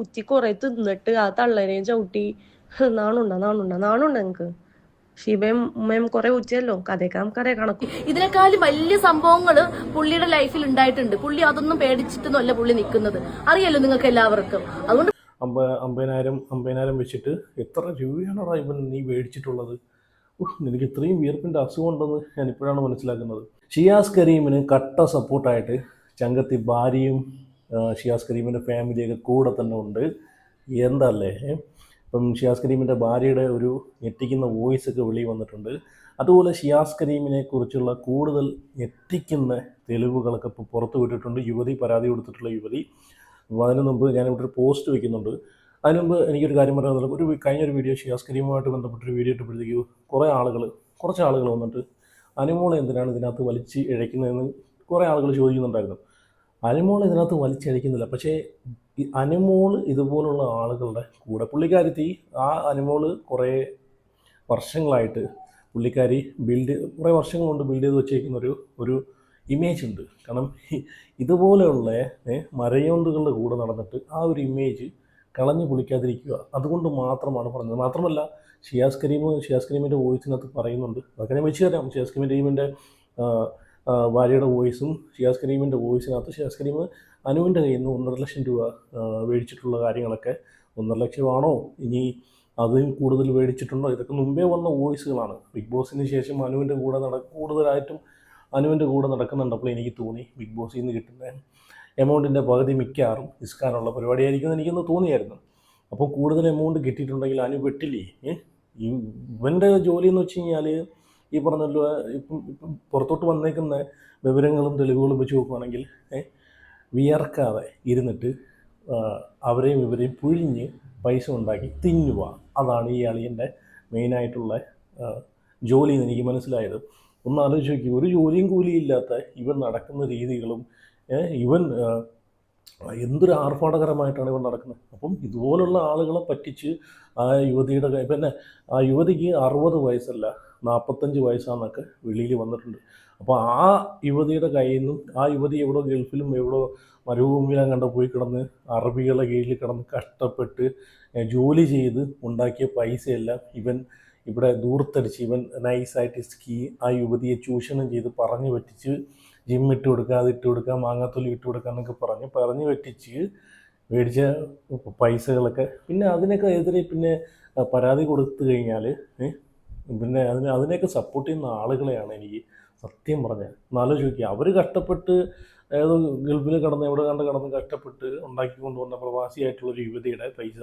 ഉച്ചി കുറെ തിന്നിട്ട് ആ തള്ളേനെയും ചവിട്ടി നാണുണ്ട നിങ്ങക്ക് ഷിബയും ഉമ്മയും കുറെ ഉച്ചയല്ലോ കഥയൊക്കെ നമുക്കറിയാം കണക്കും. ഇതിനേക്കാളും വലിയ സംഭവങ്ങൾ പുള്ളിയുടെ ലൈഫിൽ ഉണ്ടായിട്ടുണ്ട്. പുള്ളി അതൊന്നും പേടിച്ചിട്ടൊന്നുമല്ല പുള്ളി നിൽക്കുന്നത്. അറിയാലോ നിങ്ങൾക്ക് എല്ലാവർക്കും. അതുകൊണ്ട് അമ്പതിനായിരം വെച്ചിട്ട് എത്ര രൂപയാണോ ഇവൻ നീ മേടിച്ചിട്ടുള്ളത്? എനിക്ക് ഇത്രയും വിയർപ്പിൻ്റെ അസുഖം ഉണ്ടെന്ന് ഞാൻ ഇപ്പോഴാണ് മനസ്സിലാക്കുന്നത്. ഷിയാസ് കരീമിന് കട്ട സപ്പോർട്ടായിട്ട് ചങ്കത്തി ഭാര്യയും ഷിയാസ് കരീമിൻ്റെ ഫാമിലിയൊക്കെ കൂടെ തന്നെ ഉണ്ട്. എന്തല്ലേ ഇപ്പം ഷിയാസ് കരീമിൻ്റെ ഭാര്യയുടെ ഒരു ഞെട്ടിക്കുന്ന വോയിസ് ഒക്കെ വെളിയിൽ വന്നിട്ടുണ്ട്. അതുപോലെ ഷിയാസ് കരീമിനെ കുറിച്ചുള്ള കൂടുതൽ ഞെട്ടിക്കുന്ന തെളിവുകളൊക്കെ ഇപ്പോൾ പുറത്തു വിട്ടിട്ടുണ്ട്. പരാതി കൊടുത്തിട്ടുള്ള യുവതി. അതിന് മുമ്പ് ഞാനിവിടെ ഒരു പോസ്റ്റ് വയ്ക്കുന്നുണ്ട്. അതിന് മുമ്പ് എനിക്കൊരു കാര്യം പറയാനുള്ളത്, കഴിഞ്ഞൊരു വീഡിയോ ഷിയാസ് കരീമുമായിട്ട് ബന്ധപ്പെട്ടൊരു വീഡിയോ ഇട്ടപ്പോഴത്തേക്ക് കുറച്ച് ആളുകൾ വന്നിട്ട് അനുമോളെ എന്തിനാണ് ഇതിനകത്ത് വലിച്ച് ഇഴയ്ക്കുന്നതെന്ന് കുറേ ആളുകൾ ചോദിക്കുന്നുണ്ടായിരുന്നു. അനുമോൾ ഇതിനകത്ത് വലിച്ചിഴയ്ക്കുന്നില്ല. പക്ഷേ ഈ അനുമോൾ ഇതുപോലുള്ള ആളുകളുടെ കൂടെ പുള്ളിക്കാരത്തി അനുമോൾ കുറേ വർഷങ്ങളായിട്ട് പുള്ളിക്കാരി കുറേ വർഷങ്ങൾ കൊണ്ട് ബിൽഡ് ചെയ്ത് വെച്ചേക്കുന്ന ഒരു ഇമേജ് ഉണ്ട്. കാരണം ഇതുപോലെയുള്ള മരയോന്തുകളുടെ കൂടെ നടന്നിട്ട് ആ ഒരു ഇമേജ് കളഞ്ഞു കുളിക്കാതിരിക്കുക. അതുകൊണ്ട് മാത്രമാണ് പറഞ്ഞത്. മാത്രമല്ല ഷിയാസ് കരീമിൻ്റെ വോയിസിനകത്ത് പറയുന്നുണ്ട്, അതൊക്കെ ഞാൻ വെച്ച് തരാം. ഷിയാസ് കരീമിൻ്റെ ഭാര്യയുടെ വോയിസും ഷിയാസ് കരീമിൻ്റെ വോയിസിനകത്ത് ഷിയാസ് കരീം അനുവിൻ്റെ കയ്യിൽ നിന്ന് 1.5 ലക്ഷം രൂപ മേടിച്ചിട്ടുള്ള കാര്യങ്ങളൊക്കെ 1.5 ലക്ഷമാണോ ഇനി അതിൽ കൂടുതൽ മേടിച്ചിട്ടുണ്ടോ, ഇതൊക്കെ മുമ്പേ വന്ന വോയിസുകളാണ്. ബിഗ് ബോസിന് ശേഷം അനുവിൻ്റെ കൂടെ നടക്കുന്നുണ്ടപ്പോൾ എനിക്ക് തോന്നി ബിഗ് ബോസിൽ നിന്ന് കിട്ടുന്ന എമൗണ്ടിൻ്റെ പകുതി മിക്കാറും ഇസ്കാനുള്ള പരിപാടിയായിരിക്കുമെന്ന് എനിക്കൊന്ന് തോന്നിയായിരുന്നു. അപ്പോൾ കൂടുതൽ എമൗണ്ട് കിട്ടിയിട്ടുണ്ടെങ്കിൽ അനു വെട്ടില്ലേ? ഇവൻ്റെ ജോലി എന്ന് വെച്ച് കഴിഞ്ഞാൽ ഈ പറഞ്ഞല്ലോ, ഇപ്പം പുറത്തോട്ട് വന്നേക്കുന്ന വിവരങ്ങളും തെളിവുകളും വെച്ച് നോക്കുകയാണെങ്കിൽ വിയർക്കാതെ ഇരുന്നിട്ട് അവരെയും ഇവരെയും പുഴിഞ്ഞ് പൈസ ഉണ്ടാക്കി തിന്നുക. അതാണ് ഈ അളിയൻ്റെ മെയിനായിട്ടുള്ള ജോലി എന്ന് എനിക്ക് മനസ്സിലായത്. ഒന്ന് ആലോചിച്ച് നോക്കി, ഒരു ജോലിയും കൂലിയില്ലാത്ത ഇവൻ നടക്കുന്ന രീതികളും ഇവൻ എന്തൊരു ആർഭാടകരമായിട്ടാണ് ഇവൻ നടക്കുന്നത്. അപ്പം ഇതുപോലുള്ള ആളുകളെ പറ്റിച്ച് ആ യുവതിയുടെ പിന്നെ ആ യുവതിക്ക് 60 വയസ്സല്ല 45 വയസ്സാണെന്നൊക്കെ വെളിയിൽ വന്നിട്ടുണ്ട്. അപ്പോൾ ആ യുവതിയുടെ കയ്യിൽ നിന്നും ആ യുവതി എവിടോ ഗൾഫിലും എവിടോ മരുഭൂമിയിലും കണ്ട പോയി കിടന്ന് അറബികളുടെ കീഴിൽ കിടന്ന് കഷ്ടപ്പെട്ട് ജോലി ചെയ്ത് ഉണ്ടാക്കിയ പൈസയെല്ലാം ഇവൻ ഇവിടെ ദൂർത്തടിച്ച് ഇവൻ നൈസായിട്ട് ആ യുവതിയെ ചൂഷണം ചെയ്ത് പറഞ്ഞു പറ്റിച്ച് ജിമ്മിട്ട് കൊടുക്കുക, അതിട്ട് കൊടുക്കുക, മാങ്ങാത്തൊലി ഇട്ട് കൊടുക്കുക എന്നൊക്കെ പറഞ്ഞു പറ്റിച്ച് മേടിച്ച പൈസകളൊക്കെ പിന്നെ അതിനൊക്കെ എതിരെ പിന്നെ പരാതി കൊടുത്തു കഴിഞ്ഞാൽ പിന്നെ അതിനെയൊക്കെ സപ്പോർട്ട് ചെയ്യുന്ന ആളുകളെയാണ് എനിക്ക് സത്യം പറഞ്ഞാൽ എന്നാലോചിച്ച് നോക്കിയാൽ. അവർ കഷ്ടപ്പെട്ട് ഏതോ ഗൾഫിൽ എവിടെ കടന്ന് കഷ്ടപ്പെട്ട് ഉണ്ടാക്കിക്കൊണ്ട് വന്ന പ്രവാസിയായിട്ടുള്ളൊരു യുവതിയുടെ പൈസ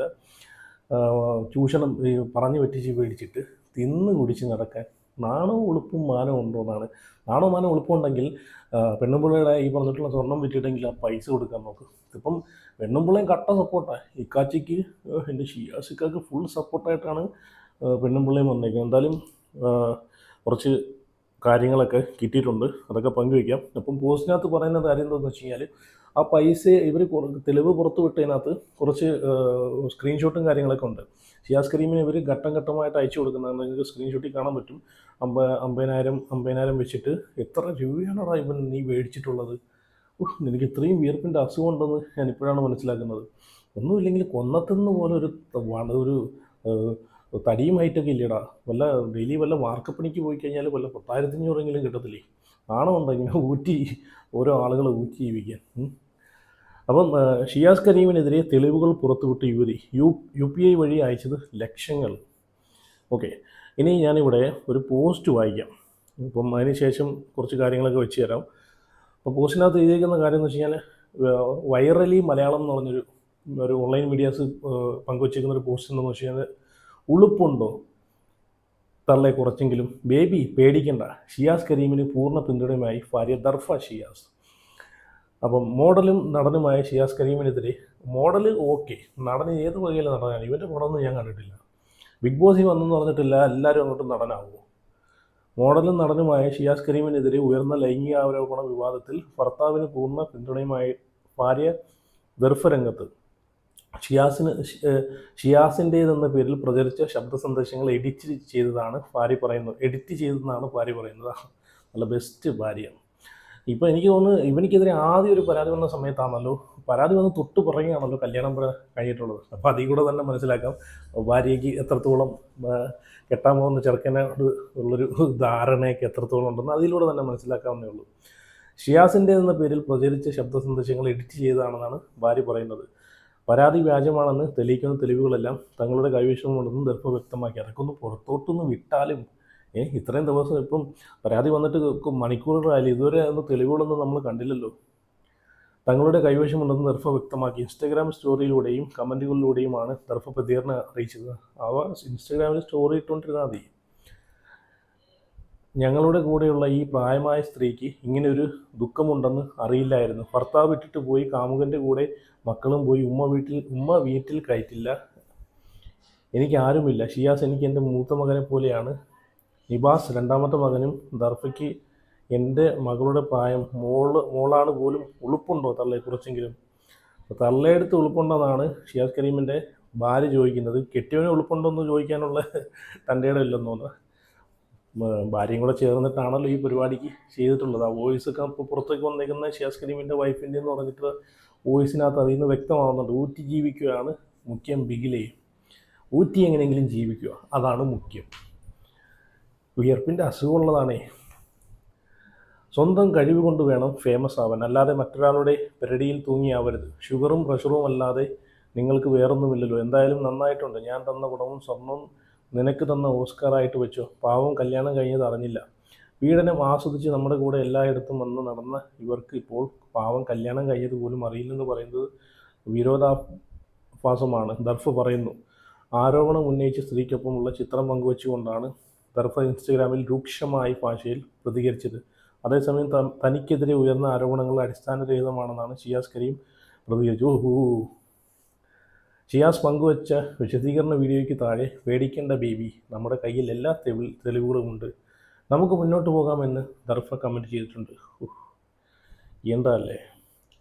ചൂഷണം പറഞ്ഞു പറ്റിച്ച് മേടിച്ചിട്ട് തിന്ന് കുടിച്ച് നടക്കാൻ നാണവും ഉളുപ്പും മാനവും ഉണ്ടോ എന്നാണ്. നാണവും മാനവും ഉളുപ്പുണ്ടെങ്കിൽ പെണ്ണുമ്പിള്ളയുടെ ഈ പറഞ്ഞിട്ടുള്ള സ്വർണം വിറ്റിട്ടെങ്കിൽ ആ പൈസ കൊടുക്കാൻ നോക്കും. ഇപ്പം പെണ്ണുമ്പിള്ളയും കട്ട സപ്പോർട്ടാണ്. ഇക്കാച്ചിക്ക് എൻ്റെ ഷിയാസിക്കാക്ക് ഫുൾ സപ്പോർട്ടായിട്ടാണ് പെണ്ണുമ്പിള്ളയും വന്നേക്കുന്നത്. എന്തായാലും കുറച്ച് കാര്യങ്ങളൊക്കെ കിട്ടിയിട്ടുണ്ട്, അതൊക്കെ പങ്കുവയ്ക്കാം. അപ്പം പോസ്റ്റിനകത്ത് പറയുന്ന കാര്യം എന്താണെന്ന് വെച്ച് കഴിഞ്ഞാൽ ആ പൈസ ഇവർ തെളിവ് പുറത്തു വിട്ടതിനകത്ത് കുറച്ച് സ്ക്രീൻഷോട്ടും കാര്യങ്ങളൊക്കെ ഉണ്ട്. ഷിയാസ് കരീമിന് ഇവർ ഘട്ടം ഘട്ടമായിട്ട് അയച്ചു കൊടുക്കുന്നത് നിങ്ങൾക്ക് സ്ക്രീൻഷോട്ടിൽ കാണാൻ പറ്റും. 50,000 വെച്ചിട്ട് എത്ര രൂപയാണോ ഇവൻ നീ മേടിച്ചിട്ടുള്ളത്? എനിക്ക് ഇത്രയും വിയർപ്പിൻ്റെ അസുഖം ഉണ്ടെന്ന് ഞാൻ ഇപ്പോഴാണ് മനസ്സിലാക്കുന്നത്. ഒന്നുമില്ലെങ്കിൽ കൊന്നത്തുനിന്ന് പോലെ ഒരു തടിയുമായിട്ടൊക്കെ ഇല്ലേടാ. ഡെയിലി വല്ല വാർക്കപ്പണിക്ക് പോയി കഴിഞ്ഞാൽ വല്ല 10,500 കിട്ടത്തില്ലേ? ആണോ ഇങ്ങനെ ഓരോ ആളുകളെ ഊറ്റി ജീവിക്കാൻ. അപ്പം ഷിയാസ് കരീമിനെതിരെ തെളിവുകൾ പുറത്തുവിട്ട യുവതി UPI വഴി അയച്ചത് ലക്ഷങ്ങൾ. ഓക്കെ, ഇനി ഞാനിവിടെ ഒരു പോസ്റ്റ് വായിക്കാം. അപ്പം അതിനുശേഷം കുറച്ച് കാര്യങ്ങളൊക്കെ വെച്ച് തരാം. അപ്പോൾ പോസ്റ്റിനകത്ത് എഴുതിയിരിക്കുന്ന കാര്യം എന്ന് വെച്ച് കഴിഞ്ഞാൽ വൈറലി മലയാളം എന്ന് പറഞ്ഞൊരു ഓൺലൈൻ മീഡിയാസ് പങ്കുവച്ചിരിക്കുന്ന ഒരു പോസ്റ്റ് എന്ന് വെച്ച് കഴിഞ്ഞാൽ, ഉളുപ്പുണ്ടോ തള്ളെ കുറച്ചെങ്കിലും, ബേബി പേടിക്കണ്ട, ഷിയാസ് കരീമിന് പൂർണ്ണ പിന്തുണയുമായി ഭാര്യ ദർഫ ഷിയാസ്. അപ്പം മോഡലും നടനുമായ ഷിയാസ് കരീമിനെതിരെ മോഡല് ഓക്കെ, നടന് ഏത് വകയിലെ നടനാണ്? ഇവൻ്റെ പടമൊന്നും ഞാൻ കണ്ടിട്ടില്ല. ബിഗ് ബോസിൽ വന്നെന്ന് പറഞ്ഞിട്ടില്ല എല്ലാവരും അങ്ങോട്ട് നടനാവുമോ? മോഡലും നടനുമായ ഷിയാസ് കരീമിനെതിരെ ഉയർന്ന ലൈംഗികാരോപണ വിവാദത്തിൽ ഭർത്താവിന് പൂർണ്ണ പിന്തുണയുമായി ഭാര്യ ദർഫ രംഗത്ത്. ഷിയാസിൻ്റേതെന്ന പേരിൽ പ്രചരിച്ച ശബ്ദ സന്ദേശങ്ങൾ എഡിറ്റ് ചെയ്തതെന്നാണ് ഭാര്യ പറയുന്നത്. നല്ല ബെസ്റ്റ് ഭാര്യ. ഇപ്പം എനിക്ക് തോന്നുന്നു ഇവനിക്കെതിരെ ആദ്യം ഒരു പരാതി വന്ന സമയത്താണല്ലോ, പരാതി വന്ന് തൊട്ട് പുറകെയാണല്ലോ കല്യാണം കഴിഞ്ഞിട്ടുള്ളത്. അപ്പോൾ അതിൽ കൂടെ തന്നെ മനസ്സിലാക്കാം ഭാര്യയ്ക്ക് എത്രത്തോളം കെട്ടാൻ പോകുന്ന ചെറുക്കനോട് ഉള്ളൊരു ധാരണയൊക്കെ എത്രത്തോളം ഉണ്ടെന്ന് അതിലൂടെ തന്നെ മനസ്സിലാക്കാവുന്നേ ഉള്ളൂ. ഷിയാസിൻ്റെ എന്ന പേരിൽ പ്രചരിച്ച ശബ്ദ സന്ദേശങ്ങൾ എഡിറ്റ് ചെയ്തതാണെന്നാണ് ഭാര്യ പറയുന്നത്. പരാതി വ്യാജമാണെന്ന് തെളിയിക്കുന്ന തെളിവുകളെല്ലാം തങ്ങളുടെ കൈവശമുണ്ടെന്നും ദർഭ വ്യക്തമാക്കി. അതൊക്കെ ഒന്ന് പുറത്തോട്ടൊന്ന് വിട്ടാലും ഇത്രയും ദിവസം ഇപ്പം പരാതി വന്നിട്ട് മണിക്കൂറുകളായാലും ഇതുവരെ ഒന്നും തെളിവുകളൊന്നും നമ്മൾ കണ്ടില്ലല്ലോ. തങ്ങളുടെ കൈവശമുണ്ടെന്ന് ദർഭ വ്യക്തമാക്കി. ഇൻസ്റ്റഗ്രാം സ്റ്റോറിയിലൂടെയും കമൻറ്റുകളിലൂടെയുമാണ് ദർഭ പ്രതികരണം അറിയിച്ചത്. അവ ഇൻസ്റ്റഗ്രാമിൽ സ്റ്റോറി ഇട്ടുകൊണ്ടിരുന്നാൽ മതി. ഞങ്ങളുടെ കൂടെയുള്ള ഈ പ്രായമായ സ്ത്രീക്ക് ഇങ്ങനെയൊരു ദുഃഖമുണ്ടെന്ന് അറിയില്ലായിരുന്നു. ഭർത്താവ് വിട്ടിട്ട് പോയി, കാമുകൻ്റെ കൂടെ മക്കളും പോയി, ഉമ്മ വീട്ടിൽ കയറ്റില്ല, എനിക്ക് ആരുമില്ല. ഷിയാസ് എനിക്ക് എൻ്റെ മൂത്ത മകനെ പോലെയാണ്. നിബാസ് രണ്ടാമത്തെ മകനും. ദർഭയ്ക്ക് എൻ്റെ മകളുടെ പ്രായം. മോളാണ് പോലും. ഉളുപ്പുണ്ടോ തള്ളയെ കുറച്ചെങ്കിലും? തള്ളയെടുത്ത് ഉളുപ്പുണ്ടെന്നാണ് ഷിയാസ് കരീമിൻ്റെ ഭാര്യ ചോദിക്കുന്നത്. കെട്ടിയവനെ ഉളുപ്പുണ്ടോ എന്ന് ചോദിക്കാനുള്ള തൻ്റെ ഇടമില്ലെന്ന് തോന്നുന്നു. ഭാര്യയും കൂടെ ചേർന്നിട്ടാണല്ലോ ഈ പരിപാടിക്ക് ചെയ്തിട്ടുള്ളത്. ആ വോയിസൊക്കെ ഇപ്പോൾ പുറത്തേക്ക് വന്നേക്കുന്ന ഷിയാസ് കരീമിൻ്റെ വൈഫിൻ്റെ എന്ന് പറഞ്ഞിട്ട് വോയിസിനകത്ത് അതിൽ നിന്ന് വ്യക്തമാകുന്നുണ്ട്. ഊറ്റി ജീവിക്കുകയാണ് മുഖ്യം. ബിഗിലേ ഊറ്റി എങ്ങനെയെങ്കിലും ജീവിക്കുക, അതാണ് മുഖ്യം. വിയർപ്പിൻ്റെ അസുഖമുള്ളതാണേ. സ്വന്തം കഴിവ് കൊണ്ട് വേണം ഫേമസ് ആവാൻ, അല്ലാതെ മറ്റൊരാളുടെ പെരടിയിൽ തൂങ്ങിയാവരുത്. ഷുഗറും പ്രഷറും അല്ലാതെ നിങ്ങൾക്ക് വേറൊന്നുമില്ലല്ലോ. എന്തായാലും നന്നായിട്ടുണ്ട്. ഞാൻ തന്ന ഗുണവും സ്വർണവും നിനക്ക് തന്ന ഓസ്കാറായിട്ട് വെച്ചോ. പാവം കല്യാണം കഴിഞ്ഞത് അറിഞ്ഞില്ല. പീഡനം ആസ്വദിച്ച് നമ്മുടെ കൂടെ എല്ലായിടത്തും വന്ന് നടന്ന ഇവർക്ക് ഇപ്പോൾ പാവം കല്യാണം കഴിഞ്ഞത് പോലും അറിയില്ലെന്ന് പറയുന്നത് വിരോധാഭാസമാണ്. ദർഭ പറയുന്നു. ആരോപണം ഉന്നയിച്ച സ്ത്രീക്കൊപ്പമുള്ള ചിത്രം പങ്കുവച്ചുകൊണ്ടാണ് ദർഭ ഇൻസ്റ്റഗ്രാമിൽ രൂക്ഷമായ ഭാഷയിൽ പ്രതികരിച്ചത്. അതേസമയം തനിക്കെതിരെ ഉയർന്ന ആരോപണങ്ങൾ അടിസ്ഥാനരഹിതമാണെന്നാണ് ഷിയാസ് കരീം പ്രതികരിച്ചു. ഷിയാസ് പങ്കുവച്ച വിശദീകരണ വീഡിയോയ്ക്ക് താഴെ പേടിക്കേണ്ട ബേബി, നമ്മുടെ കയ്യിൽ എല്ലാ തെളിവുകളുമുണ്ട്, നമുക്ക് മുന്നോട്ട് പോകാമെന്ന് ദർഭ കമൻറ്റ് ചെയ്തിട്ടുണ്ട്. എന്താ അല്ലേ,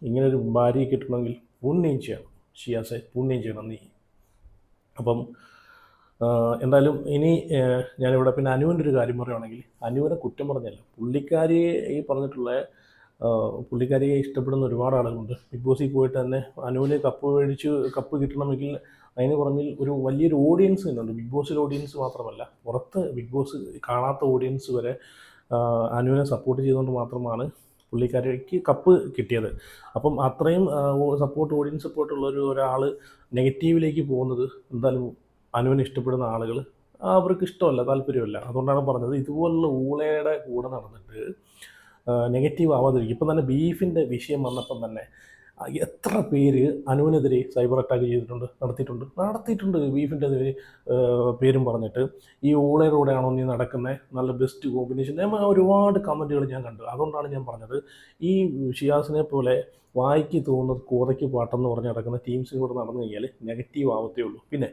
ഇങ്ങനൊരു ഭാര്യയെ കിട്ടണമെങ്കിൽ പുണ്യം ചെയ്യണം ഷിയാസെ, പുണ്യം ചെയ്യണം നീ. അപ്പം എന്തായാലും ഇനി ഞാനിവിടെ പിന്നെ അനുവിൻ്റെ ഒരു കാര്യം പറയുകയാണെങ്കിൽ, അനുവിനെ കുറ്റം പറഞ്ഞല്ല, പുള്ളിക്കാരിയെ ഈ പറഞ്ഞിട്ടുള്ള പുള്ളിക്കാരിയെ ഇഷ്ടപ്പെടുന്ന ഒരുപാട് ആളുകളുണ്ട്. ബിഗ് ബോസിൽ പോയിട്ട് തന്നെ അനുവിന് കപ്പ് കിട്ടണമെങ്കിൽ അതിന് പുറമിൽ ഒരു വലിയൊരു ഓഡിയൻസ് തന്നെയുണ്ട്. ബിഗ് ബോസിൽ ഓഡിയൻസ് മാത്രമല്ല, പുറത്ത് ബിഗ് ബോസ് കാണാത്ത ഓഡിയൻസ് വരെ അനുവിനെ സപ്പോർട്ട് ചെയ്തുകൊണ്ട് മാത്രമാണ് പുള്ളിക്കാരിക്ക് കപ്പ് കിട്ടിയത്. അപ്പം അത്രയും ഓഡിയൻസ് സപ്പോർട്ടുള്ള ഒരാൾ നെഗറ്റീവിലേക്ക് പോകുന്നത് എന്തായാലും അനുവിനെ ഇഷ്ടപ്പെടുന്ന ആളുകൾ അവർക്ക് ഇഷ്ടമല്ല, താല്പര്യമല്ല. അതുകൊണ്ടാണ് പറഞ്ഞത് ഇതുപോലുള്ള ഊളയുടെ കൂടെ നടന്നിട്ട് നെഗറ്റീവ് ആവാതിരിക്കും. ഇപ്പം തന്നെ ബീഫിൻ്റെ വിഷയം വന്നപ്പം തന്നെ എത്ര പേര് അനുവിനെതിരെ സൈബർ അറ്റാക്ക് നടത്തിയിട്ടുണ്ട്. ബീഫിൻ്റെ പേരും പറഞ്ഞിട്ട് ഈ ഊളയുടെ കൂടെയാണോ നീ നടക്കുന്നത്, നല്ല ബെസ്റ്റ് കോമ്പിനേഷൻ, ഒരുപാട് കമൻറ്റുകൾ ഞാൻ കണ്ടു. അതുകൊണ്ടാണ് ഞാൻ പറഞ്ഞത് ഈ ഷിയാസിനെ പോലെ വായിക്ക് തോന്നുന്നത് കോതയ്ക്ക് പാട്ടെന്ന് പറഞ്ഞ് നടക്കുന്ന ടീംസിനും കൂടെ നടന്നു കഴിഞ്ഞാൽ നെഗറ്റീവ് ആവത്തേ ഉള്ളൂ. പിന്നെ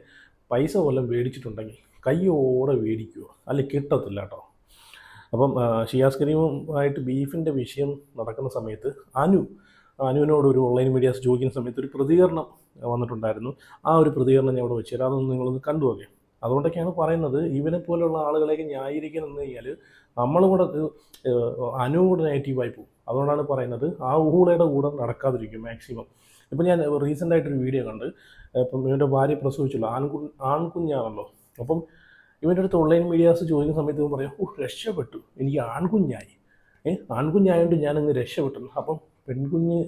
പൈസ വല്ലതും മേടിച്ചിട്ടുണ്ടെങ്കിൽ കയ്യോടെ മേടിക്കുക, അല്ലെങ്കിൽ കിട്ടത്തില്ല കേട്ടോ. അപ്പം ഷിയാസ് കരീമുമായിട്ട് ബീഫിൻ്റെ വിഷയം നടക്കുന്ന സമയത്ത് അനുവിനോട് ഒരു ഓൺലൈൻ മീഡിയാസ് ചോദിക്കുന്ന സമയത്ത് ഒരു പ്രതികരണം വന്നിട്ടുണ്ടായിരുന്നു. ആ ഒരു പ്രതികരണം ഞാൻ ഇവിടെ വെച്ചുതരാം, അതൊന്ന് നിങ്ങളൊന്ന് കണ്ടുപോകെ. അതുകൊണ്ടൊക്കെയാണ് പറയുന്നത് ഇവനെ പോലെയുള്ള ആളുകളെയൊക്കെ ന്യായീകരിക്കണം എന്ന് കഴിഞ്ഞാൽ നമ്മളും കൂടെ അനുവും കൂടെ നെഗറ്റീവായി പോകും. അതുകൊണ്ടാണ് പറയുന്നത് ആ ഊളയുടെ കൂടെ നടക്കാതിരിക്കും മാക്സിമം. ഇപ്പം ഞാൻ റീസെൻ്റായിട്ടൊരു വീഡിയോ കണ്ട്, ഇപ്പം ഇവൻ്റെ ഭാര്യ പ്രസവിച്ചുള്ളൂ, ആൺകുഞ്ഞാണല്ലോ. അപ്പം ഇവൻ്റെ അടുത്ത് ഓൺലൈൻ മീഡിയാസ് ചോദിക്കുന്ന സമയത്ത് ഇവൻ പറയാം, രക്ഷപ്പെട്ടു, എനിക്ക് ആൺകുഞ്ഞായി, ആൺകുഞ്ഞായതുകൊണ്ട് ഞാനങ്ങ് രക്ഷപ്പെട്ടു. അപ്പം പെൺകുഞ്ഞ്,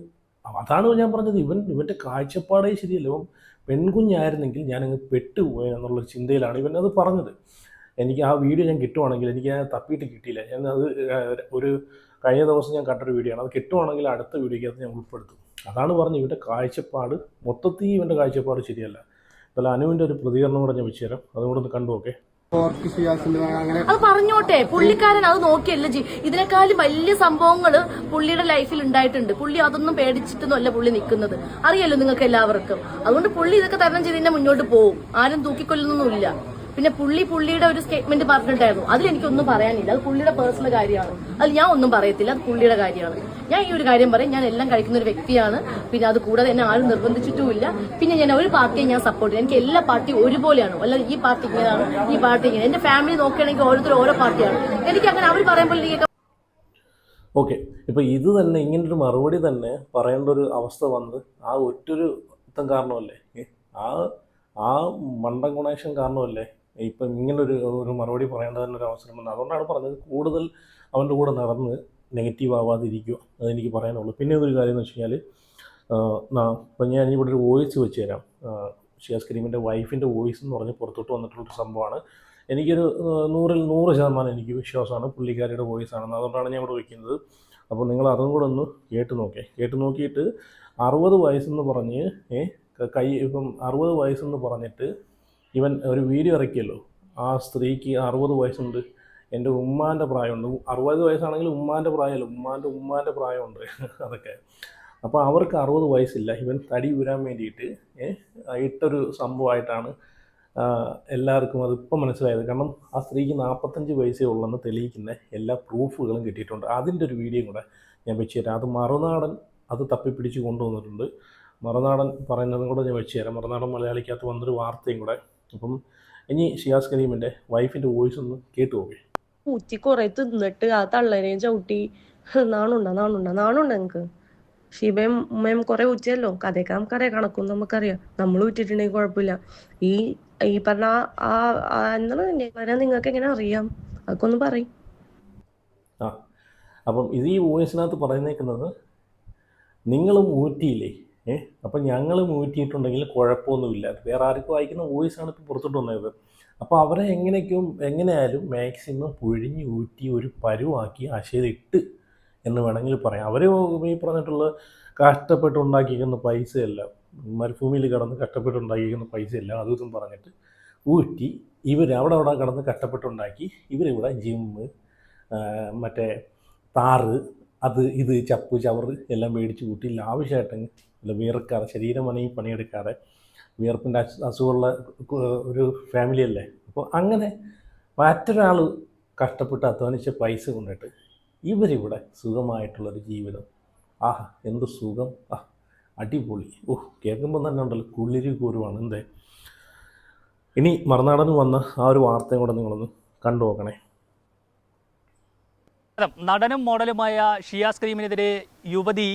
അതാണ് ഞാൻ പറഞ്ഞത്, ഇവൻ്റെ കാഴ്ചപ്പാടേ ശരിയല്ല. ഇവൻ പെൺകുഞ്ഞായിരുന്നെങ്കിൽ ഞാനങ്ങ് പെട്ടുപോയി എന്നുള്ളൊരു ചിന്തയിലാണ് ഇവൻ അത് പറഞ്ഞത്. എനിക്ക് ആ വീഡിയോ ഞാൻ കിട്ടുവാണെങ്കിൽ, എനിക്ക് ഞാൻ തപ്പിയിട്ട് കിട്ടിയില്ല, ഞാൻ അത് ഒരു കഴിഞ്ഞ ദിവസം ഞാൻ കണ്ടൊരു വീഡിയോ ആണ്, അത് കിട്ടുവാണെങ്കിൽ അടുത്ത വീഡിയോയ്ക്കകത്ത് ഞാൻ ഉൾപ്പെടുത്തും. അതാണ് പറഞ്ഞത് ഇവൻ്റെ കാഴ്ചപ്പാട് മൊത്തത്തിൽ ഇവൻ്റെ കാഴ്ചപ്പാട് ശരിയല്ല. അതുപോലെ അനുവിൻ്റെ ഒരു പ്രതികരണം കൂടെ ഞാൻ വെച്ച് തരാം, അതുകൂടെ ഒന്ന് കണ്ടുപോക്കെ. അത് പറഞ്ഞോട്ടെ, പുള്ളിക്കാരൻ അത് നോക്കിയല്ല ഇതിനേക്കാളും വലിയ സംഭവങ്ങള് പുള്ളിയുടെ ലൈഫിൽ ഉണ്ടായിട്ടുണ്ട്. പുള്ളി അതൊന്നും പേടിച്ചിട്ടൊന്നുമല്ല പുള്ളി നിൽക്കുന്നത്, അറിയാലോ നിങ്ങൾക്ക് എല്ലാവർക്കും. അതുകൊണ്ട് പുള്ളി ഇതൊക്കെ തരണം ചെയ്ത് തന്നെ മുന്നോട്ട് പോകും, ആരും തൂക്കിക്കൊല്ലുന്നൊന്നുമില്ല. പിന്നെ പുള്ളിയുടെ ഒരു സ്റ്റേറ്റ്മെന്റ് പറഞ്ഞിട്ടുണ്ടായിരുന്നു, അതിലെനിക്കൊന്നും പറയാനില്ല, അത് പുള്ളിയുടെ പേഴ്സണൽ കാര്യമാണ്, അത് ഞാൻ ഒന്നും പറയത്തില്ല, അത് പുള്ളിയുടെ കാര്യമാണ്. ഞാൻ ഈ ഒരു കാര്യം പറയും, ഞാൻ എല്ലാം കഴിക്കുന്ന ഒരു വ്യക്തിയാണ്. പിന്നെ അത് കൂടാതെ എന്നെ ആരും നിർബന്ധിച്ചിട്ടുമില്ല. പിന്നെ ഞാൻ ഒരു പാർട്ടിയെ ഞാൻ സപ്പോർട്ട് ചെയ്യും, എനിക്ക് എല്ലാ പാർട്ടിയും ഒരുപോലെയാണ്, അല്ല ഈ പാർട്ടി ഇങ്ങനെയാണ് ഈ പാർട്ടി ഇങ്ങനെ. എന്റെ ഫാമിലി നോക്കുകയാണെങ്കിൽ ഓരോരുത്തരും ഓരോ പാർട്ടിയാണ്. എനിക്ക് അങ്ങനെ അവർ പറയുമ്പോൾ ഓക്കെ. ഇപ്പോൾ ഇത് തന്നെ ഇങ്ങനൊരു മറുപടി തന്നെ പറയേണ്ട ഒരു അവസ്ഥ വന്നത് ആ ഒറ്റൊരു ഇത്തം കാരണമല്ലേ? ആ ആ മണ്ടൻ ഗുണേഷൻ കാരണമല്ലേ ഇപ്പം ഇങ്ങനൊരു ഒരു മറുപടി പറയേണ്ട തന്നെ ഒരു അവസരം വന്നത്. അതുകൊണ്ടാണ് പറഞ്ഞത് കൂടുതൽ അവൻ്റെ കൂടെ നടന്ന് നെഗറ്റീവ് ആവാതിരിക്കുക. അതെനിക്ക് പറയാനുള്ളൂ. പിന്നെ ഒരു കാര്യം എന്ന് വെച്ച് കഴിഞ്ഞാൽ ഇപ്പം ഞാൻ ഇവിടെ ഒരു വോയിസ് വെച്ച് തരാം. ഷിയാസ് കരീമിൻ്റെ വൈഫിൻ്റെ വോയിസ് എന്ന് പറഞ്ഞ് പുറത്തോട്ട് വന്നിട്ടുള്ളൊരു സംഭവമാണ്. എനിക്കൊരു 100% എനിക്ക് വിശ്വാസമാണ് പുള്ളിക്കാരിയുടെ വോയിസ് ആണെന്ന്. അതുകൊണ്ടാണ് ഞാൻ ഇവിടെ വയ്ക്കുന്നത്. അപ്പോൾ നിങ്ങൾ അതും കൂടെ ഒന്ന് കേട്ട് നോക്കിയിട്ട് 60 വയസ്സെന്ന് പറഞ്ഞ് ഇപ്പം 60 വയസ്സെന്ന് പറഞ്ഞിട്ട് ഇവൻ ഒരു വീഡിയോ ഇറക്കിയല്ലോ. ആ സ്ത്രീക്ക് 60 വയസ്സുണ്ട്, എൻ്റെ ഉമ്മാൻ്റെ പ്രായമുണ്ട്. 60 വയസ്സാണെങ്കിൽ ഉമ്മാൻ്റെ പ്രായമല്ല, ഉമ്മാൻ്റെ പ്രായമുണ്ട് അതൊക്കെ. അപ്പോൾ അവർക്ക് 60 വയസ്സില്ല. ഇവൻ തടി ഊരാൻ വേണ്ടിയിട്ട് ഇട്ടൊരു സംഭവമായിട്ടാണ് എല്ലാവർക്കും അതിപ്പം മനസ്സിലായത്. കാരണം ആ സ്ത്രീക്ക് 45 വയസ്സേ ഉള്ളെന്ന് തെളിയിക്കുന്ന എല്ലാ പ്രൂഫുകളും കിട്ടിയിട്ടുണ്ട്. അതിൻ്റെ ഒരു വീഡിയോ കൂടെ ഞാൻ വെച്ച് തരാം. അത് മറുനാടൻ അത് തപ്പിപ്പിടിച്ച് കൊണ്ടുവന്നിട്ടുണ്ട്. മറുനാടൻ പറയുന്നതും കൂടെ ഞാൻ വെച്ച് തരാം. മറുനാടൻ മലയാളിക്കകത്ത് വന്നൊരു വാർത്തയും കൂടെ. അപ്പം ഇനി ഷിയാസ് കരീമിൻ്റെ വൈഫിൻ്റെ വോയിസ് ഒന്ന് കേട്ടു നോക്കേ. ഊറ്റി കുറെ തിന്നിട്ട് ആ തള്ളേനെയും ചവിട്ടി നാണുണ്ട നിങ്ങക്ക്? ഷിബയും ഉമ്മയും കുറെ ഊറ്റിയല്ലോ. കഥയൊക്കെ നമുക്കറിയാം, കണക്കും നമുക്കറിയാം. നമ്മൾ ഊറ്റിട്ടുണ്ടെങ്കിൽ കുഴപ്പമില്ല. ഈ ഈ പറഞ്ഞ എന്താണ് നിങ്ങൾക്ക് എങ്ങനെ അറിയാം? അതൊക്കെ ഒന്ന് പറയും. ആ അപ്പം ഇത് ഈ വോയിസിനകത്ത് പറയുന്നേക്കുന്നത് നിങ്ങളും ഊറ്റിയില്ലേ, അപ്പം ഞങ്ങളും ഊറ്റിയിട്ടുണ്ടെങ്കിൽ കുഴപ്പമൊന്നുമില്ല. വേറെ ആർക്കും വായിക്കുന്ന വോയിസാണ് ഇപ്പോൾ പുറത്തോട്ട് വന്നത്. അപ്പോൾ അവരെ എങ്ങനെയായാലും മാക്സിമം പുഴിഞ്ഞ് ഊറ്റി ഒരു പരുവാക്കി അശയിലിട്ട് എന്ന് വേണമെങ്കിൽ പറയാം. അവർ ഈ പറഞ്ഞിട്ടുള്ള കഷ്ടപ്പെട്ടുണ്ടാക്കിയിരിക്കുന്ന പൈസയല്ല, മരുഭൂമിയിൽ കിടന്ന് കഷ്ടപ്പെട്ടുണ്ടാക്കിയിരിക്കുന്ന പൈസയല്ല, അതും പറഞ്ഞിട്ട് ഊറ്റി അവിടെ കിടന്ന് കഷ്ടപ്പെട്ടുണ്ടാക്കി ഇവരിവിടെ ജിമ്മ്, മറ്റേ താറ്, അത് ഇത് ചപ്പ് ചവറ് എല്ലാം മേടിച്ച് കൂട്ടി ലാവശ്യമായിട്ടങ്ങ് വിയർക്കാതെ, ശരീരം പണിയെടുക്കാതെ, വിയർപ്പിൻ്റെ അസുഖമുള്ള ഒരു ഫാമിലി അല്ലേ. അപ്പോൾ അങ്ങനെ മറ്റൊരാൾ കഷ്ടപ്പെട്ട് അധ്വാനിച്ച പൈസ കൊണ്ടിട്ട് ഇവരിവിടെ സുഖമായിട്ടുള്ളൊരു ജീവിതം. ആഹ് എന്ത് സുഖം, അടിപൊളി. കേൾക്കുമ്പോൾ തന്നെ ഉണ്ടല്ലോ കുളിരി കൂരുവാണ്. എന്തേ ഇനി മറുനാടന് വന്ന ആ ഒരു വാർത്തയും കൂടെ നിങ്ങളൊന്ന് കണ്ടു നോക്കണേ. നടനും മോഡലുമായ ഷിയാസ് കരീമിനെതിരെ യുവതി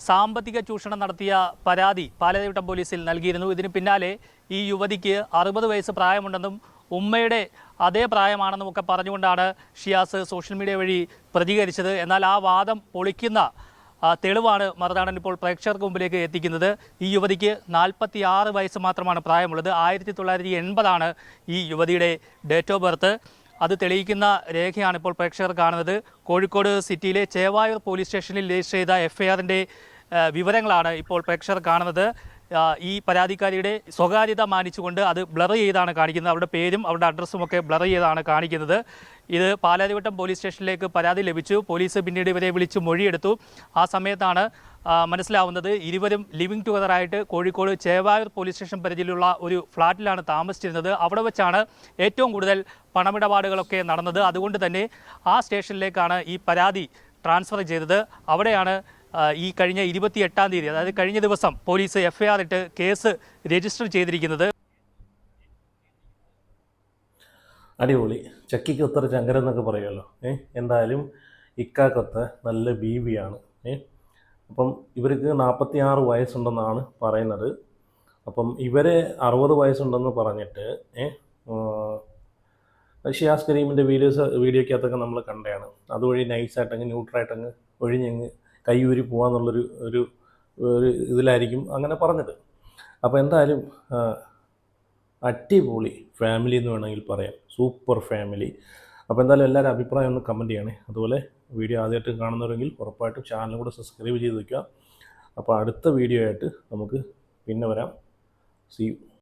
സാമ്പത്തിക ചൂഷണം നടത്തിയ പരാതി പാലാരിവട്ടം പോലീസിൽ നൽകിയിരുന്നു. ഇതിന് പിന്നാലെ ഈ യുവതിക്ക് 60 വയസ്സ് പ്രായമുണ്ടെന്നും ഉമ്മയുടെ അതേ പ്രായമാണെന്നും ഒക്കെ പറഞ്ഞുകൊണ്ടാണ് ഷിയാസ് സോഷ്യൽ മീഡിയ വഴി പ്രതികരിച്ചത്. എന്നാൽ ആ വാദം പൊളിക്കുന്ന തെളിവാണ് മറുനാടൻ ഇപ്പോൾ പ്രേക്ഷകർക്ക് മുമ്പിലേക്ക് എത്തിക്കുന്നത്. ഈ യുവതിക്ക് 46 വയസ്സ് മാത്രമാണ് പ്രായമുള്ളത്. 1980 ഈ യുവതിയുടെ ഡേറ്റ് ഓഫ് ബർത്ത്. അത് തെളിയിക്കുന്ന രേഖയാണ് ഇപ്പോൾ പ്രേക്ഷകർ കാണുന്നത്. കോഴിക്കോട് സിറ്റിയിലെ ചേവായൂർ പോലീസ് സ്റ്റേഷനിൽ രജിസ്റ്റർ ചെയ്ത FIRൻ്റെ വിവരങ്ങളാണ് ഇപ്പോൾ പ്രേക്ഷകർ കാണുന്നത്. ഈ പരാതിക്കാരിയുടെ സ്വകാര്യത മാനിച്ചുകൊണ്ട് അത് ബ്ലർ ചെയ്താണ് കാണിക്കുന്നത്. അവരുടെ പേരും അവരുടെ അഡ്രസ്സും ഒക്കെ ബ്ലർ ചെയ്താണ് കാണിക്കുന്നത്. ഇത് പാലാരിവട്ടം പോലീസ് സ്റ്റേഷനിലേക്ക് പരാതി ലഭിച്ചു. പോലീസ് പിന്നീട് ഇവരെ വിളിച്ച് മൊഴിയെടുത്തു. ആ സമയത്താണ് മനസ്സിലാവുന്നത് ഇരുവരും ലിവിങ് ടുഗദറായിട്ട് കോഴിക്കോട് ചേവായൂർ പോലീസ് സ്റ്റേഷൻ പരിധിയിലുള്ള ഒരു ഫ്ലാറ്റിലാണ് താമസിച്ചിരുന്നത്. അവിടെ വെച്ചാണ് ഏറ്റവും കൂടുതൽ പണമിടപാടുകളൊക്കെ നടന്നത്. അതുകൊണ്ട് തന്നെ ആ സ്റ്റേഷനിലേക്കാണ് ഈ പരാതി ട്രാൻസ്ഫർ ചെയ്തത്. അവിടെയാണ് ഈ കഴിഞ്ഞ 28-ാം തീയതി, അതായത് കഴിഞ്ഞ ദിവസം പോലീസ് FIR ഇട്ട് കേസ് രജിസ്റ്റർ ചെയ്തിരിക്കുന്നത്. അടിപൊളി. ചക്കിക്കൊത്തര ചങ്കരം എന്നൊക്കെ പറയുമല്ലോ. എന്തായാലും ഇക്കാക്കൊത്ത നല്ല ബീവിയാണ്. അപ്പം ഇവർക്ക് 46 വയസ്സുണ്ടെന്നാണ് പറയുന്നത്. അപ്പം ഇവരെ 60 വയസ്സുണ്ടെന്ന് പറഞ്ഞിട്ട് ഷിയാസ് കരീമിൻ്റെ വീഡിയോക്കകത്തൊക്കെ നമ്മൾ കണ്ടതാണ്. അതുവഴി നൈസായിട്ടങ്ങ് ന്യൂട്രായിട്ടങ്ങ് ഒഴിഞ്ഞങ്ങ് കൈയൂരി പോകാമെന്നുള്ളൊരു ഒരു ഇതിലായിരിക്കും അങ്ങനെ പറഞ്ഞത്. അപ്പോൾ എന്തായാലും അടിപൊളി ഫാമിലി എന്ന് വേണമെങ്കിൽ പറയാം. Super family. അപ്പോൾ എന്തായാലും എല്ലാവരും അഭിപ്രായം ഒന്ന് കമൻറ്റ് ചെയ്യണേ. അതുപോലെ വീഡിയോ ആദ്യമായിട്ട് കാണുന്നവരെങ്കിൽ ഉറപ്പായിട്ടും ചാനൽ കൂടെ സബ്സ്ക്രൈബ് ചെയ്ത് വയ്ക്കുക. അപ്പോൾ അടുത്ത വീഡിയോ ആയിട്ട് നമുക്ക് പിന്നെ വരാം. See U.